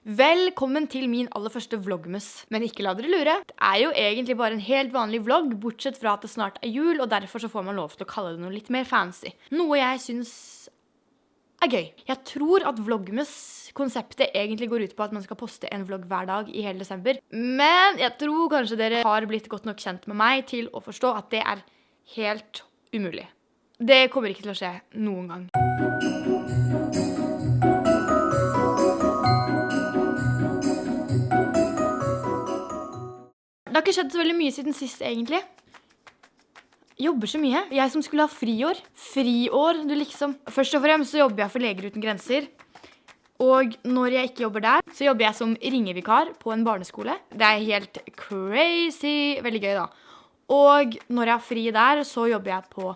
Velkommen til min aller første vlogmus. Men ikke la dere lure. Det jo egentlig bare en helt vanlig vlogg, bortsett fra at det snart jul, og derfor så får man lov til å kalle det noe litt mer fancy. Noe jeg synes gøy. Jeg tror at vlogmus-konseptet egentlig går ut på at man skal poste en vlogg hver dag i hele desember. Men jeg tror kanskje dere har blitt godt nok kjent med meg til å forstå at det helt umulig. Det kommer ikke til å skje noen gang. Det har ikke skjedd så veldig mye siden sist, egentlig. Jobber så mye. Jeg som skulle ha friår. Friår, du liksom. Først og fremst så jobber jeg for Leger Uten Grenser. Og når jeg ikke jobber der, så jobber jeg som ringevikar på en barneskole. Det helt crazy. Veldig gøy, da. Og når jeg har fri der, så jobber jeg på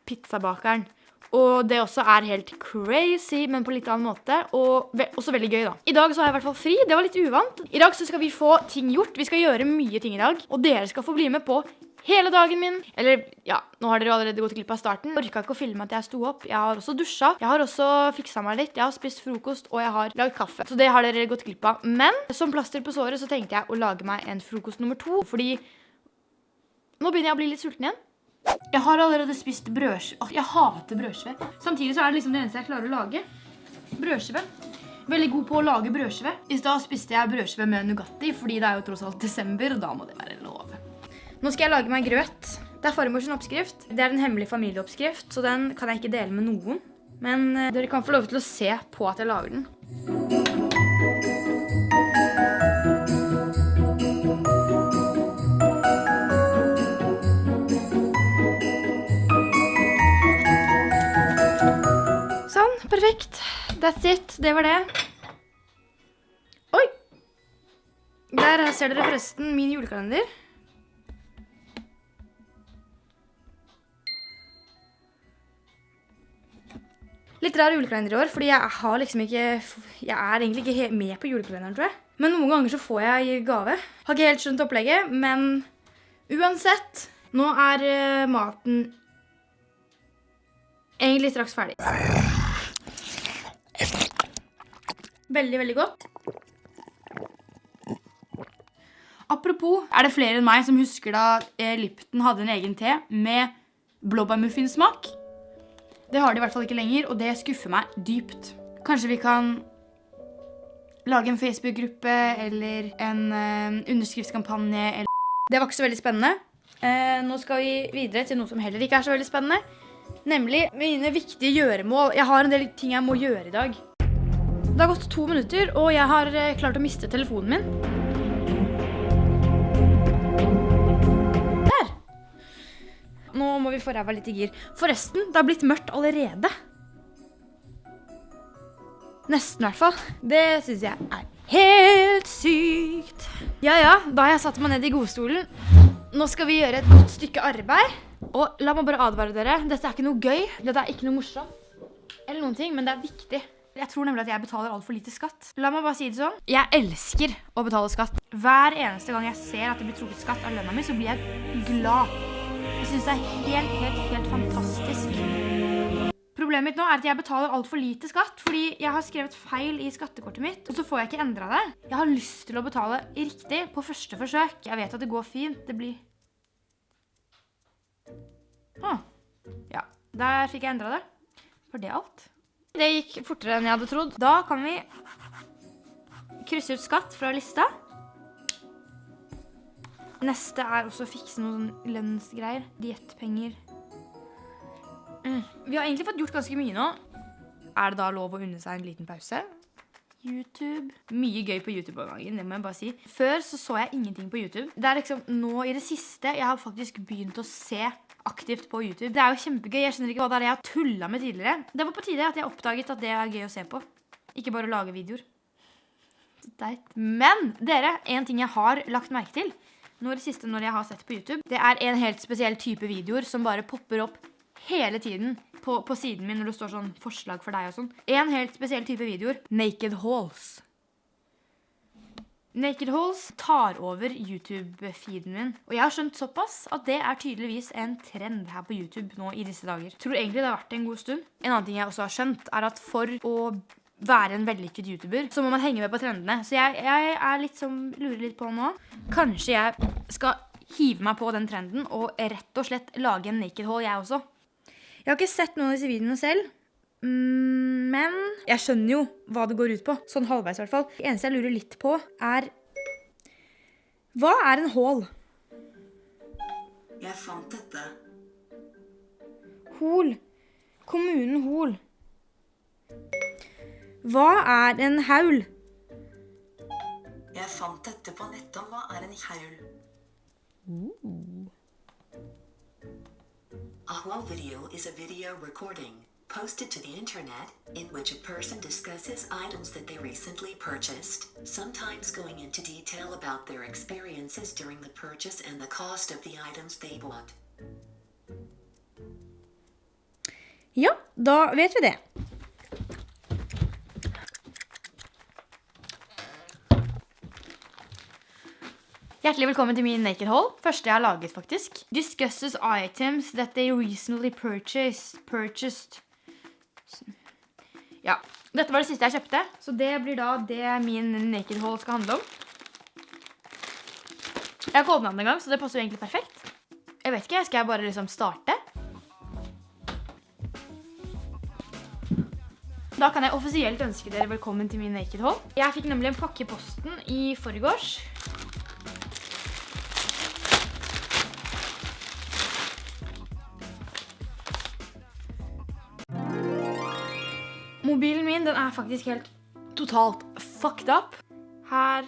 pizzabakeren. Og det også helt crazy, men på litt annen måte, og også veldig gøy da. I dag så har jeg i hvert fall fri, det var litt uvant. I dag så skal vi få ting gjort, vi skal gjøre mye ting i dag, og dere skal få bli med på hele dagen min. Eller, ja, nå har dere allerede gått glipp av starten. Jeg orket ikke å filme at jeg sto opp, jeg har også dusja, jeg har også fikset meg litt, jeg har spist frokost, og jeg har lagd kaffe. Så det har dere gått glipp av. Men som plaster på såret så tenkte jeg å lage meg en frokost nummer 2, fordi nå begynner jeg å bli litt sulten igjen. Jeg har allerede spist brødskive. Jeg hater brødskive. Samtidig så det liksom det eneste jeg klarer å lage. Brødskive. Veldig god på å lage brødskive. I stedet spiste jeg brødskive med Nugatti, fordi det jo tross alt desember, og da må det være lov. Nå skal jeg lage meg grøt. Det farmors oppskrift. Det en hemmelig familieoppskrift, så den kan jeg ikke dele med noen. Men dere kan få lov til å se på at jeg lager den. Perfekt. That's it. Det var det. Oi! Der ser dere forresten min julekalender. Litt rar julekalender i år, fordi jeg har liksom ikke... Jeg egentlig ikke med på julekalenderen, tror jeg. Men noen ganger så får jeg gave. Har ikke helt skjønt opplegget, men uansett. Nå maten egentlig straks ferdig. Veldig, veldig godt. Apropos, det flere enn meg som husker da Lipton hadde en egen te med blåbærmuffinsmak? Det har de i hvert fall ikke lenger, og det skuffer meg dypt. Kanskje vi kan lage en Facebook-gruppe eller en underskriftskampanje? Det var ikke så veldig spennende. Nå skal vi videre til noe som heller ikke så veldig spennende. Nemlig mine viktige gjøremål. Jeg har en del ting jeg må gjøre i dag. Det har gått 2 minutter, og jeg har klart å miste telefonen min. Der! Nå må vi få ræva litt i gir. Forresten, det har blitt mørkt allerede. Nesten i hvert fall. Det synes jeg helt sykt. Ja, da har jeg satt meg ned i godstolen. Nå skal vi gjøre et godt stykke arbeid. Og la meg bare advare dere. Dette ikke noe gøy. Dette ikke noe morsomt. Eller noen ting, men det viktig. Jeg tror nemlig at jeg betaler alt for lite skatt. La meg bare si det sånn. Jeg elsker å betale skatt. Hver eneste gang jeg ser at det blir trukket skatt av lønna mi, så blir jeg glad. Jeg synes det helt fantastisk. Problemet mitt nå at jeg betaler alt for lite skatt, fordi jeg har skrevet feil i skattekortet mitt, og så får jeg ikke endret det. Jeg har lyst til å betale riktig på første forsøk. Jeg vet at det går fint. Det blir... Ja, der fikk jeg endret det. Var det alt? Det gikk fortere enn jeg hadde trodd. Da kan vi krysse ut skatt fra lista. Neste også å fikse noen lønnsgreier. Diettpenger. Vi har egentlig fått gjort ganske mye nå. Det da lov å unne seg en liten pause? YouTube. Mye gøy på YouTube av gangen, det må jeg bare si. Før så jeg ingenting på YouTube. Det liksom nå i det siste jeg har faktisk begynt å se aktivt på YouTube. Det jo kjempegøy, jeg skjønner ikke hva det jeg har tullet med tidligere. Det var på tide at jeg oppdaget at det gøy å se på. Ikke bare å lage videoer. Men dere, en ting jeg har lagt merke til nå i det siste når jeg har sett på YouTube, det en helt spesiell type videoer som bare popper opp hele tiden på siden min når det står sånn forslag for deg og sånn. En helt spesiell type videoer. Naked hauls. Naked hauls tar over YouTube-feeden min. Og jeg har skjønt såpass at det tydeligvis en trend her på YouTube nå i disse dager. Tror egentlig det har vært en god stund. En annen ting jeg også har skjønt at for å være en vellykket YouTuber, så må man henge med på trendene. Så jeg er litt lurer litt på nå. Kanskje jeg skal hive meg på den trenden og rett og slett lage en naked haul jeg også. Jeg har ikke sett noen av disse videoene selv, men jeg skjønner jo hva det går ut på. Sånn halvveis i hvert fall. Det eneste jeg lurer litt på er, hva er en haul? Jeg fant dette. Hol. Kommunen Hol. Hva er en haul? Jeg fant dette på nettet om hva er en haul. A haul video is a video recording posted to the internet in which a person discusses items that they recently purchased, sometimes going into detail about their experiences during the purchase and the cost of the items they bought. Ja, da vet vi det. Hjertelig velkommen til min naked haul. Første jeg har laget faktisk. Discusses items that they recently purchased. Ja, dette var det siste jeg kjøpte, så det blir da det min naked haul skal handle om. Jeg har ikke åpnet den en gang, så det passer jo egentlig perfekt. Jeg vet ikke, skal jeg bare liksom starte? Da kan jeg offisielt ønske dere velkommen til min naked haul. Jeg fikk nemlig en pakke i posten i forgårs. Mobilen min, den er faktisk helt totalt fucked up. Her,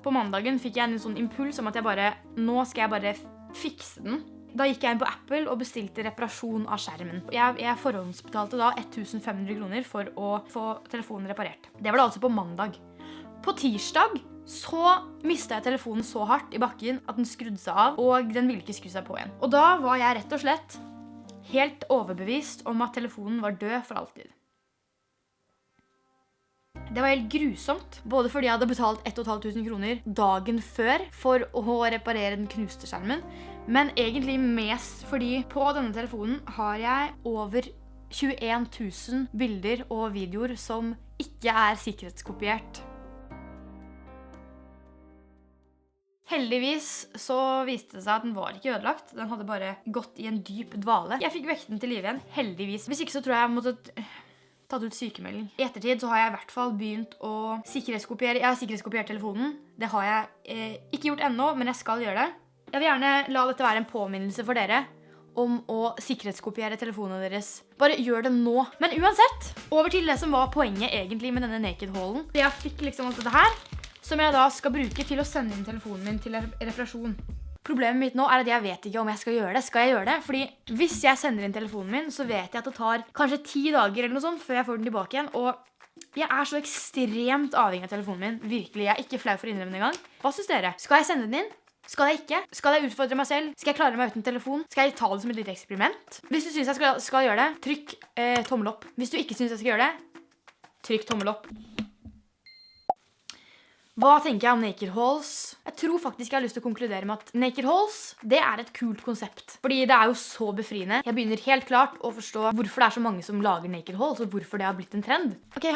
på mandagen fikk jeg en sånn impuls om at nå skal jeg bare fikse den. Da gikk jeg inn på Apple og bestilte reparasjon av skjermen. Jeg forhåndsbetalte da 1500 kroner for å få telefonen reparert. Det var da altså på mandag. På tirsdag så mistet jeg telefonen så hardt i bakken at den skrudde seg av, og den ville ikke skru seg på igjen. Og da var jeg rett og slett helt overbevist om at telefonen var død for alltid. Det var helt grusomt, både fordi jeg hadde betalt 1500 kroner dagen før for å reparere den knuste skjermen, men egentlig mest fordi på denne telefonen har jeg over 21 000 bilder og videoer som ikke er sikkerhetskopiert. Heldigvis så viste det seg at den var ikke ødelagt. Den hadde bare gått i en dyp dvale. Jeg fikk vekten til liv igjen, heldigvis. Hvis ikke så tror jeg måtte tatt ut sykemelding. I ettertid så har jeg i hvert fall begynt å sikkerhetskopiere. Jeg har sikkerhetskopiert telefonen. Det har jeg ikke gjort ennå, men jeg skal gjøre det. Jeg vil gjerne la dette være en påminnelse for dere om å sikkerhetskopiere telefonene deres. Bare gjør det nå. Men uansett, over til det som var poenget egentlig med denne naked haulen. Jeg fikk liksom alt dette her, som jeg da skal bruke til å sende inn telefonen min til reparasjon. Problemet mitt nå er at jeg vet ikke om jeg skal gjøre det. Skal jeg gjøre det? Fordi hvis jeg sender inn telefonen min, så vet jeg at det tar kanskje 10 dager eller noe sånt før jeg får den tilbake igjen. Og jeg er så ekstremt avhengig av telefonen min. Virkelig, jeg er ikke flau for å innrømme det engang. Hva synes dere? Skal jeg sende den inn? Skal jeg ikke? Skal jeg utfordre meg selv? Skal jeg klare meg uten telefon? Skal jeg ta det som et lite eksperiment? Hvis du synes jeg skal gjøre det, trykk tommel opp. Hvis du ikke synes jeg skal gjøre det, trykk tommel opp. Hva tenker jeg om naked hauls? Jeg tror faktisk jeg har lyst til å konkludere med at naked hauls, det er et kult konsept. Fordi det er jo så befriende. Jeg begynner helt klart å forstå hvorfor det er så mange som lager naked hauls, og hvorfor det har blitt en trend. Ok,